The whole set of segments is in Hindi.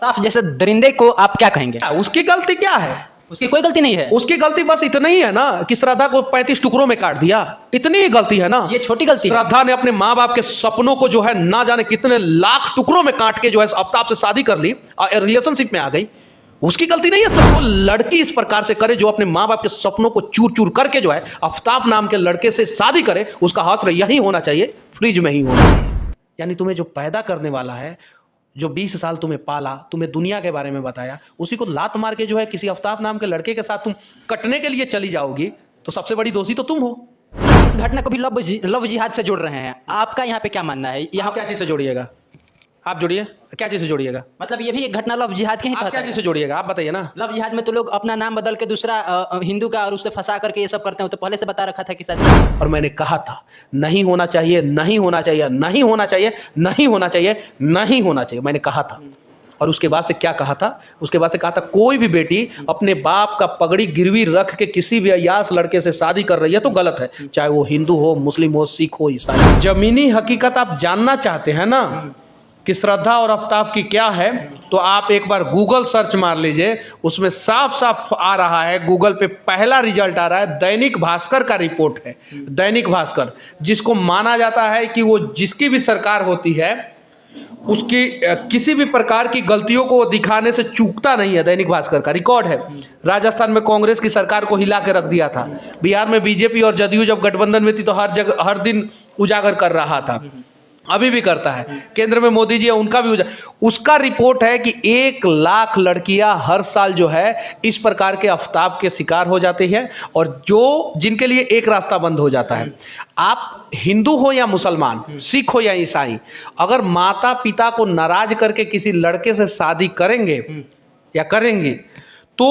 आफ्ताब जैसे दरिंदे को आप क्या कहेंगे? उसकी गलती क्या है? उसकी कोई गलती नहीं है। उसकी गलती बस इतना ही है ना कि श्रद्धा को 35 टुकड़ों में काट दिया, इतनी ही गलती है ना। ये छोटी गलती है। श्रद्धा ने अपने माँ बाप के सपनों को जो है ना जाने कितने लाख टुकड़ों में काट के जो है आफ्ताब से शादी कर ली और रिलेशनशिप में आ गई। उसकी गलती नहीं है। सब लड़की इस प्रकार से करे जो अपने माँ बाप के सपनों को चूर चूर करके जो है आफ्ताब नाम के लड़के से शादी करे, उसका हश्र यही होना चाहिए, फ्रिज में ही होना चाहिए। यानी तुम्हें जो पैदा करने वाला है, जो 20 साल तुम्हें पाला, तुम्हें दुनिया के बारे में बताया, उसी को लात मार के जो है किसी आफ्ताब नाम के लड़के के साथ तुम कटने के लिए चली जाओगी, तो सबसे बड़ी दोषी तो तुम हो। इस घटना को भी लव जिहाद से जोड़ रहे हैं। आपका यहाँ पे क्या मानना है? यहाँ क्या चीज से जोड़िएगा? आप जोड़िए, क्या चीज से जोड़िएगा? मतलब ये भी एक घटना लव जिहाद के ही आप क्या चीज से जोड़िएगा? आप बताइए ना। लव जिहाद में तो लोग अपना नाम बदल के दूसरा हिंदू का और उससे फंसा करके ये सब करते हैं। तो पहले से बता रखा था कि सच। और मैंने कहा था नहीं होना चाहिए, नहीं होना चाहिए, नहीं होना चाहिए, नहीं होना चाहिए, नहीं होना चाहिए, मैंने कहा था। और उसके बाद से क्या कहा था? उसके बाद से कहा था कोई भी बेटी अपने बाप का पगड़ी गिरवी रख के किसी भी अय्यास लड़के से शादी कर रही है तो गलत है, चाहे वो हिंदू हो, मुस्लिम हो, सिख हो, ईसाई। जमीनी हकीकत आप जानना चाहते हैं ना कि श्रद्धा और आफ्ताब की क्या है, तो आप एक बार गूगल सर्च मार लीजिए, उसमें साफ साफ आ रहा है। गूगल पे पहला रिजल्ट आ रहा है, दैनिक भास्कर का रिपोर्ट है। दैनिक भास्कर, जिसको माना जाता है कि वो जिसकी भी सरकार होती है उसकी किसी भी प्रकार की गलतियों को दिखाने से चूकता नहीं है। दैनिक भास्कर का रिकॉर्ड है। राजस्थान में कांग्रेस की सरकार को हिला के रख दिया था। बिहार में बीजेपी और जदयू जब गठबंधन में थी तो हर जगह हर दिन उजागर कर रहा था, अभी भी करता है। केंद्र में मोदी जी है, उनका भी उसका रिपोर्ट है कि 1 लाख लड़कियां हर साल जो है इस प्रकार के आफ्ताब के शिकार हो जाती है, और जो जिनके लिए एक रास्ता बंद हो जाता है। आप हिंदू हो या मुसलमान, सिख हो या ईसाई, अगर माता पिता को नाराज करके किसी लड़के से शादी करेंगे या करेंगे तो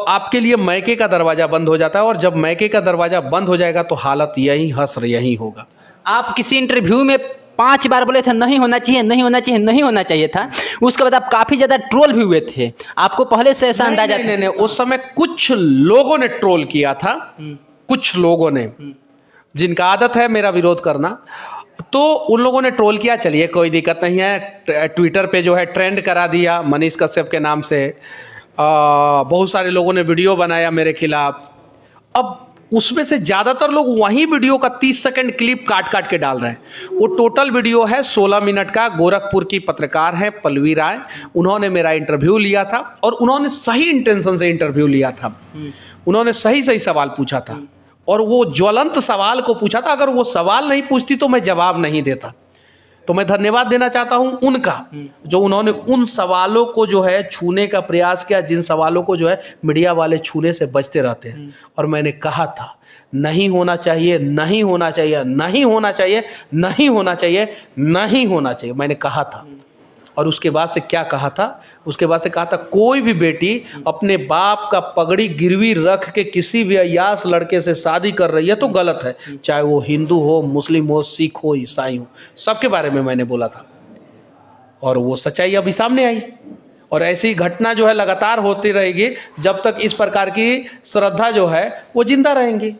आपके लिए मैके का दरवाजा बंद हो जाता है, और जब मैके का दरवाजा बंद हो जाएगा तो हालत यही हश्र यही होगा। आप किसी इंटरव्यू में 5 बार बोले थे नहीं होना चाहिए, नहीं होना चाहिए, नहीं होना चाहिए था। उसके बाद आप काफी ज्यादा ट्रोल भी हुए थे। आपको पहले से ऐसा अंदाजा? नहीं, उस समय कुछ लोगों ने ट्रोल किया था, कुछ लोगों ने, जिनका आदत है मेरा विरोध करना, तो उन लोगों ने ट्रोल किया। चलिए कोई दिक्कत नहीं है। ट्विटर पे जो है ट्रेंड करा दिया मनीष कश्यप के नाम से। बहुत सारे लोगों ने वीडियो बनाया मेरे खिलाफ। अब उसमें से ज़्यादातर लोग वही वीडियो का 30 सेकंड क्लिप काट काट के डाल रहे हैं। वो टोटल वीडियो है 16 मिनट का। गोरखपुर की पत्रकार है पल्लवी राय, उन्होंने मेरा इंटरव्यू लिया था, और उन्होंने सही इंटेंशन से इंटरव्यू लिया था। उन्होंने सही सही सवाल पूछा था, और वो ज्वलंत सवाल को पूछा था। अगर वो सवाल नहीं पूछती तो मैं जवाब नहीं देता। तो मैं धन्यवाद देना चाहता हूं उनका, जो उन्होंने उन सवालों को जो है छूने का प्रयास किया, जिन सवालों को जो है मीडिया वाले छूने से बचते रहते हैं। और मैंने कहा था नहीं होना चाहिए, नहीं होना चाहिए, नहीं होना चाहिए, नहीं होना चाहिए, नहीं होना चाहिए, मैंने कहा था। और उसके बाद से क्या कहा था? उसके बाद से कहा था कोई भी बेटी अपने बाप का पगड़ी गिरवी रख के किसी भी अय्यास लड़के से शादी कर रही है तो गलत है, चाहे वो हिंदू हो, मुस्लिम हो, सिख हो, ईसाई हो, सबके बारे में मैंने बोला था। और वो सच्चाई अभी सामने आई। और ऐसी घटना जो है लगातार होती रहेगी जब तक इस प्रकार की श्रद्धा जो है वो जिंदा रहेंगी।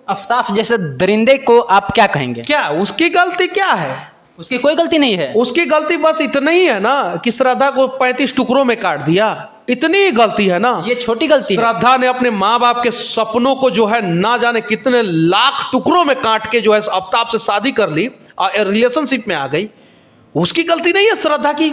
आफ्ताब जैसे दरिंदे को आप क्या कहेंगे? क्या उसकी गलती क्या है? उसकी कोई गलती नहीं है। उसकी गलती बस इतना ही है ना कि श्रद्धा को 35 टुकड़ों में काट दिया, इतनी ही गलती है ना। ये छोटी गलती है। श्रद्धा ने अपने माँ बाप के सपनों को जो है ना जाने कितने लाख टुकड़ों में काट के जो है आफ्ताब से शादी कर ली और रिलेशनशिप में आ गई। उसकी गलती नहीं है श्रद्धा की।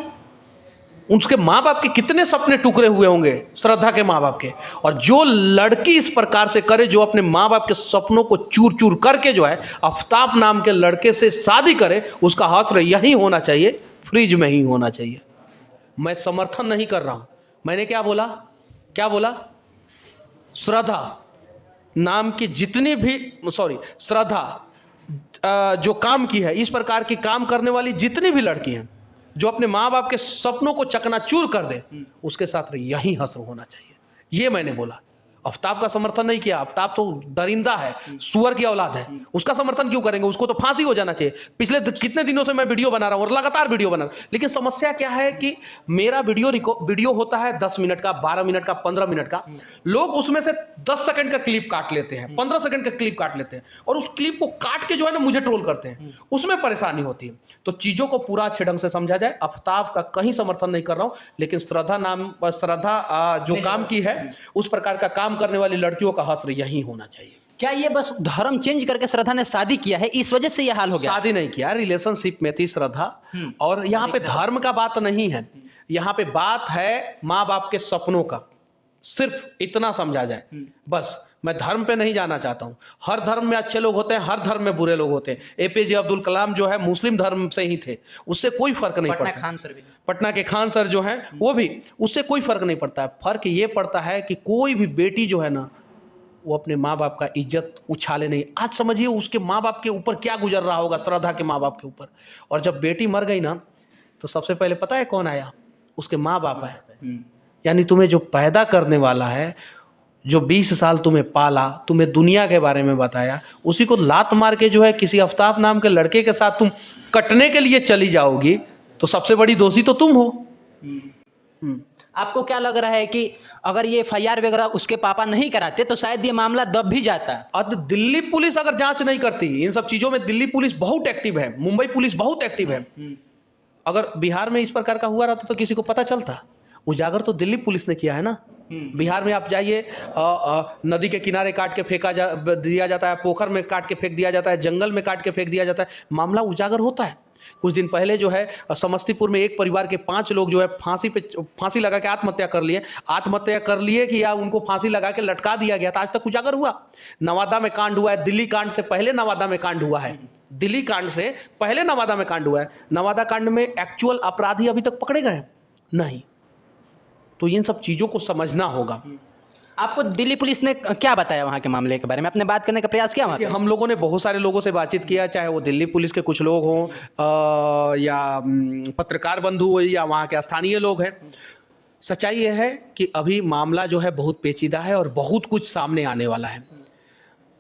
उसके माँ बाप के कितने सपने टुकड़े हुए होंगे श्रद्धा के माँ बाप के। और जो लड़की इस प्रकार से करे, जो अपने माँ बाप के सपनों को चूर चूर करके जो है आफ्ताब नाम के लड़के से शादी करे, उसका हश्र यही होना चाहिए, फ्रिज में ही होना चाहिए। मैं समर्थन नहीं कर रहा हूं। मैंने क्या बोला? क्या बोला? श्रद्धा नाम की जितनी भी श्रद्धा जो काम की है, इस प्रकार की काम करने वाली जितनी भी लड़की हैं जो अपने माँ बाप के सपनों को चकनाचूर कर दे, उसके साथ यही हश्र होना चाहिए, ये मैंने बोला। आफ्ताब का समर्थन नहीं किया। आफ्ताब तो दरिंदा है, सुअर की औलाद है, उसका समर्थन क्यों करेंगे? उसको तो फांसी हो जाना चाहिए। पिछले कितने दिनों से मैं वीडियो बना रहा हूं और लगातार वीडियो बना रहा हूं, लेकिन समस्या क्या है कि मेरा वीडियो होता है 10 मिनट का, 12 मिनट का, 15 मिनट का, लोग उसमें से 10 सेकंड का क्लिप काट लेते हैं, 15 सेकंड का क्लिप काट लेते हैं और उस क्लिप को काट के जो है ना मुझे ट्रोल करते हैं, उसमें परेशानी होती है। तो चीजों को पूरा अच्छे ढंग से समझा जाए। आफ्ताब का कहीं समर्थन नहीं कर रहा हूं, लेकिन श्रद्धा जो काम की है उस प्रकार का काम करने वाली लड़कियों का हश्र यही होना चाहिए। क्या ये बस धर्म चेंज करके श्रद्धा ने शादी किया है, इस वजह से ये हाल हो गया? शादी नहीं किया, रिलेशनशिप में थी श्रद्धा। और यहाँ पे धर्म का बात नहीं है, यहाँ पे बात है माँ बाप के सपनों का। सिर्फ इतना समझा जाए बस। मैं धर्म पे नहीं जाना चाहता हूँ। हर धर्म में अच्छे लोग होते हैं, हर धर्म में बुरे लोग होते हैं। एपीजे अब्दुल कलाम जो है मुस्लिम धर्म से ही थे, उससे कोई फर्क नहीं पड़ता। पटना के खान सर जो हैं वो भी, उससे कोई फर्क नहीं पड़ता है। फर्क ये पड़ता है कि कोई भी बेटी जो है ना वो अपने माँ बाप का इज्जत उछाले नहीं। आज समझिए उसके माँ बाप के ऊपर क्या गुजर रहा होगा, श्रद्धा के माँ बाप के ऊपर। और जब बेटी मर गई ना तो सबसे पहले पता है कौन आया? उसके माँ बाप है। यानी तुम्हें जो पैदा करने वाला है, जो 20 साल तुम्हें पाला, तुम्हें दुनिया के बारे में बताया, उसी को लात मार के जो है किसी आफ्ताब नाम के लड़के के साथ तुम कटने के लिए चली जाओगी, तो सबसे बड़ी दोषी तो तुम हो। आपको क्या लग रहा है कि अगर ये FIR वगैरह उसके पापा नहीं कराते तो शायद ये मामला दब भी जाता? अब दिल्ली पुलिस अगर जांच नहीं करती इन सब चीजों में, दिल्ली पुलिस बहुत एक्टिव है, मुंबई पुलिस बहुत एक्टिव है। अगर बिहार में इस प्रकार का हुआ रहता तो किसी को पता चलता? उजागर तो दिल्ली पुलिस ने किया है ना। बिहार में आप जाइए, नदी के किनारे काट के दिया जाता है, पोखर में काट के फेंक दिया जाता है, जंगल में काट के फेंक दिया जाता है, मामला उजागर होता है। कुछ दिन पहले जो है समस्तीपुर में एक परिवार के 5 लोग जो है फांसी लगा के आत्महत्या कर लिए कि या उनको फांसी लगा के लटका दिया गया था, आज तक उजागर हुआ। नवादा में कांड हुआ है, दिल्ली कांड से पहले नवादा में कांड हुआ है, दिल्ली कांड से पहले नवादा में कांड हुआ है। नवादा कांड में एक्चुअल अपराधी अभी तक पकड़े गए नहीं। तो इन सब चीजों को समझना होगा। आपको दिल्ली पुलिस ने क्या बताया वहाँ के मामले के बारे में? आपने बात करने का प्रयास किया वहाँ पे? हम लोगों ने बहुत सारे लोगों से बातचीत किया, चाहे वो दिल्ली पुलिस के कुछ लोग हों या पत्रकार बंधु हो या वहाँ के स्थानीय लोग हैं। सच्चाई ये है कि अभी मामला जो है बहुत पेचीदा है और बहुत कुछ सामने आने वाला है।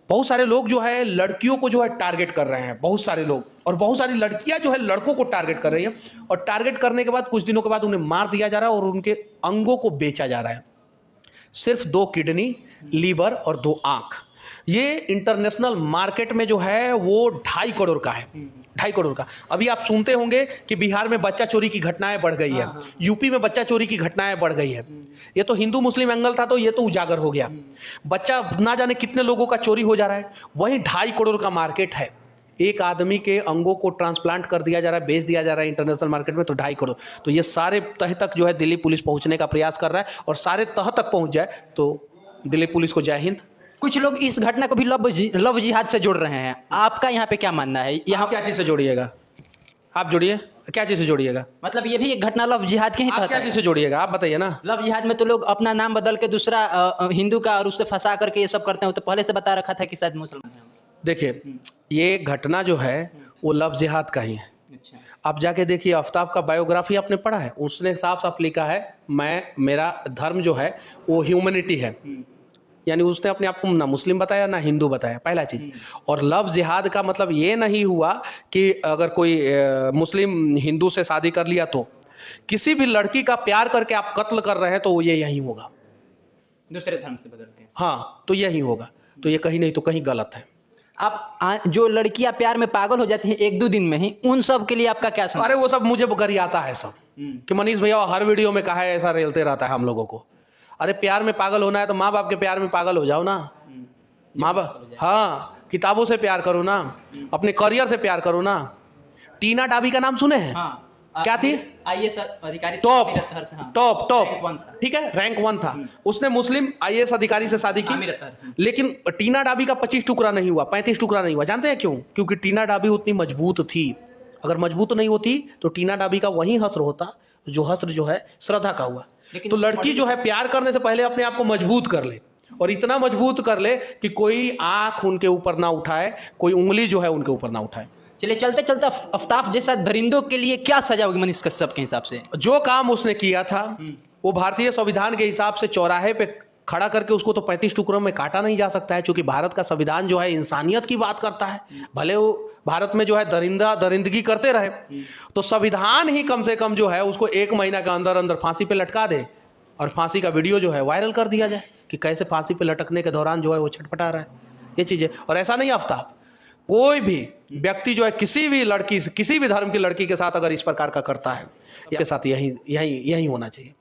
बहुत सारे लोग जो है लड़कियों को जो है टारगेट कर रहे हैं, बहुत सारे लोग, और बहुत सारी लड़कियां जो है लड़कों को टारगेट कर रही हैं। और टारगेट करने के बाद कुछ दिनों के बाद उन्हें मार दिया जा रहा है और उनके अंगों को बेचा जा रहा है। सिर्फ 2 किडनी, लीवर और 2 आंख, ये इंटरनेशनल मार्केट में जो है वो 2.5 करोड़ का है, 2.5 करोड़ का। अभी आप सुनते होंगे कि बिहार में बच्चा चोरी की घटनाएं बढ़ गई है, यूपी में बच्चा चोरी की घटनाएं बढ़ गई है। ये तो हिंदू मुस्लिम एंगल था, तो ये तो उजागर हो गया। बच्चा ना जाने कितने लोगों का चोरी हो जा रहा है, वही 2.5 करोड़ का मार्केट है। एक आदमी के अंगों को ट्रांसप्लांट कर दिया जा रहा है, बेच दिया जा रहा है इंटरनेशनल मार्केट में, तो 2.5 करोड़। तो ये सारे तह तक जो है दिल्ली पुलिस पहुंचने का प्रयास कर रहा है, और सारे तह तक पहुंच जाए तो दिल्ली पुलिस को जय हिंद। कुछ लोग इस घटना को भी लव जिहाद से जोड़ रहे हैं, आपका यहाँ पे क्या मानना है? यहाँ क्या चीज से जोड़िएगा? आप जोड़िए, क्या चीज से जोड़िएगा? मतलब ये भी एक घटना लव जिहाद के ही क्या चीज से जोड़िएगा? आप बताइए ना। लव जिहाद में तो लोग अपना नाम बदल के दूसरा हिंदू का और उससे फंसा करके ये सब करते हैं। तो पहले से बता रखा था कि शायद मुसलमान है। देखिए, ये घटना जो है वो लव जिहाद का ही है। अच्छा। आप जाके देखिए, आफ्ताब का बायोग्राफी आपने पढ़ा है, उसने साफ साफ लिखा है मेरा धर्म जो है वो ह्यूमैनिटी है। यानी उसने अपने आप को ना मुस्लिम बताया ना हिंदू बताया, पहला चीज। और लव जिहाद का मतलब ये नहीं हुआ कि अगर कोई मुस्लिम हिंदू से शादी कर लिया तो किसी भी लड़की का प्यार करके आप कत्ल कर रहे हैं तो ये यही होगा, दूसरे धर्म से बदल के। हाँ, तो यही होगा। तो ये कहीं नहीं तो कहीं गलत है। आप जो लड़कियां प्यार में पागल हो जाती हैं 1-2 दिन में ही, उन सब के लिए आपका क्या समझ? अरे वो सब मुझे गरियाता है सब कि मनीष भैया हर वीडियो में कहा है, ऐसा रेलते रहता है हम लोगों को। अरे प्यार में पागल होना है तो माँ बाप के प्यार में पागल हो जाओ ना। माँ बाप, हाँ, किताबों से प्यार करो ना, अपने करियर से प्यार करो ना। टीना डाबी का नाम सुने हैं? हाँ। क्या थी? IAS अधिकारी, टॉप, ठीक है, रैंक 1 था। उसने मुस्लिम IAS अधिकारी से शादी की, लेकिन टीना डाबी का 25 टुकड़ा नहीं हुआ, 35 टुकड़ा नहीं हुआ। जानते हैं क्यों? क्योंकि टीना डाबी उतनी मजबूत थी। अगर मजबूत नहीं होती तो टीना डाबी का वही हस्र होता जो हस्र जो है श्रद्धा का हुआ। तो लड़की जो है प्यार करने से पहले अपने आप को मजबूत कर ले, और इतना मजबूत कर ले कि कोई आंख उनके ऊपर ना उठाए, कोई उंगली जो है उनके ऊपर ना उठाए। चलिए, चलते चलते आफ्ताब जैसा दरिंदों के लिए क्या सजा होगी मनीष कश्यप के हिसाब से? जो काम उसने किया था वो भारतीय संविधान के हिसाब से चौराहे पे खड़ा करके उसको तो 35 टुकड़ों में काटा नहीं जा सकता है, क्योंकि भारत का संविधान जो है इंसानियत की बात करता है। भले वो भारत में जो है दरिंदगी करते रहे, तो संविधान ही कम से कम जो है उसको 1 महीना के अंदर अंदर फांसी पे लटका दे और फांसी का वीडियो जो है वायरल कर दिया जाए कि कैसे फांसी पे लटकने के दौरान जो है वो छटपटा रहा है, ये चीज़ें। और ऐसा नहीं आफ्ताब, कोई भी व्यक्ति जो है किसी भी लड़की, किसी भी धर्म की लड़की के साथ अगर इस प्रकार का करता है, इसके साथ यही होना चाहिए।